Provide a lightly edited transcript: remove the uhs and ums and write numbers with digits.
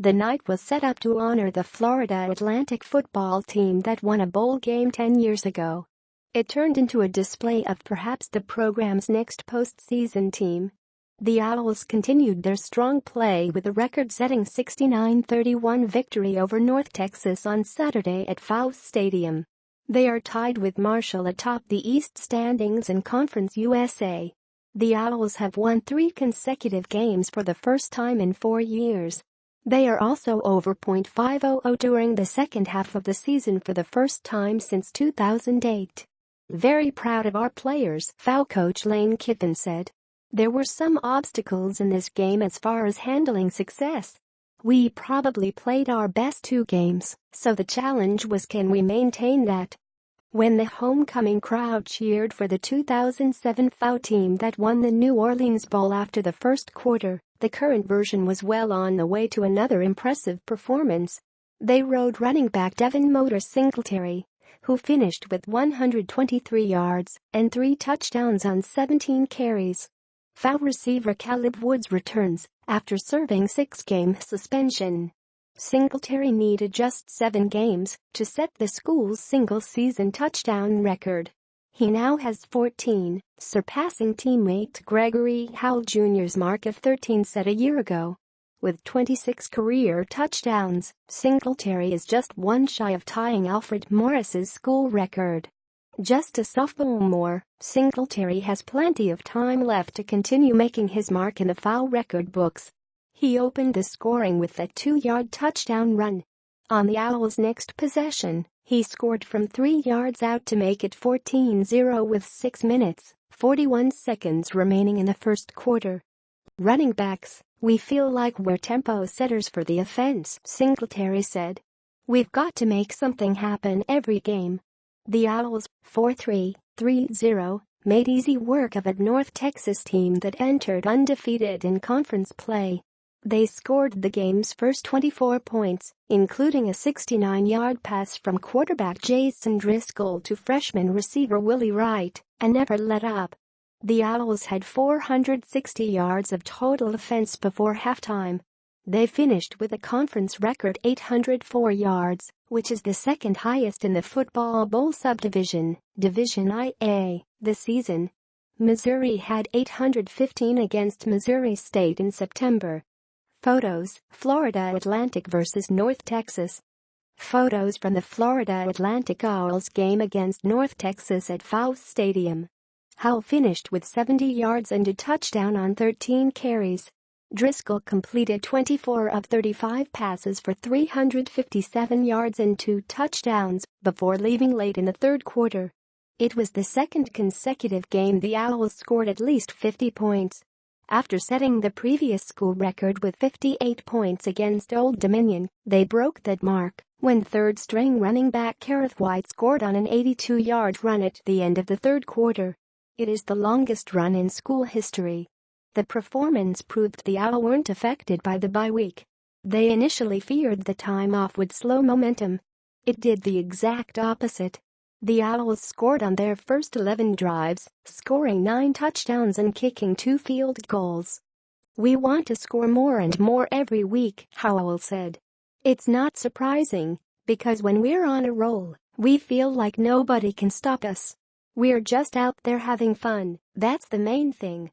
The night was set up to honor the Florida Atlantic football team that won a bowl game 10 years ago. It turned into a display of perhaps the program's next postseason team. The Owls continued their strong play with a record-setting 69-31 victory over North Texas on Saturday at FAU Stadium. They are tied with Marshall atop the East standings in Conference USA. The Owls have won 3 consecutive games for the first time in 4 years. They are also over .500 during the second half of the season for the first time since 2008. "Very proud of our players," FAU coach Lane Kiffin said. "There were some obstacles in this game as far as handling success. We probably played our best 2 games, so the challenge was, can we maintain that?" When the homecoming crowd cheered for the 2007 FAU team that won the New Orleans Bowl after the first quarter, the current version was well on the way to another impressive performance. They rode running back Devin Singletary, who finished with 123 yards and 3 touchdowns on 17 carries. FAU receiver Caleb Woods returns after serving 6-game suspension. Singletary needed just 7 games to set the school's single-season touchdown record. He now has 14, surpassing teammate Gregory Howell Jr.'s mark of 13 set a year ago. With 26 career touchdowns, Singletary is just one shy of tying Alfred Morris's school record. Just a sophomore, Singletary has plenty of time left to continue making his mark in the FAU record books. He opened the scoring with a 2-yard touchdown run. On the Owls' next possession, he scored from 3 yards out to make it 14-0 with 6 minutes, 41 seconds remaining in the first quarter. "Running backs, we feel like we're tempo setters for the offense," Singletary said. "We've got to make something happen every game." The Owls, 4-3-3-0, made easy work of a North Texas team that entered undefeated in conference play. They scored the game's first 24 points, including a 69-yard pass from quarterback Jason Driscoll to freshman receiver Willie Wright, and never let up. The Owls had 460 yards of total offense before halftime. They finished with a conference record 804 yards, which is the second highest in the Football Bowl subdivision, Division IA, this season. Missouri had 815 against Missouri State in September. Photos: Florida Atlantic vs. North Texas. Photos from the Florida Atlantic Owls game against North Texas at FAU Stadium. Howell finished with 70 yards and a touchdown on 13 carries. Driscoll completed 24 of 35 passes for 357 yards and 2 touchdowns before leaving late in the third quarter. It was the second consecutive game the Owls scored at least 50 points. After setting the previous school record with 58 points against Old Dominion, they broke that mark when third-string running back Kareth White scored on an 82-yard run at the end of the third quarter. It is the longest run in school history. The performance proved the Owls weren't affected by the bye week. They initially feared the time off would slow momentum. It did the exact opposite. The Owls scored on their first 11 drives, scoring 9 touchdowns and kicking 2 field goals. "We want to score more and more every week," Howell said. "It's not surprising, because when we're on a roll, we feel like nobody can stop us. We're just out there having fun, that's the main thing."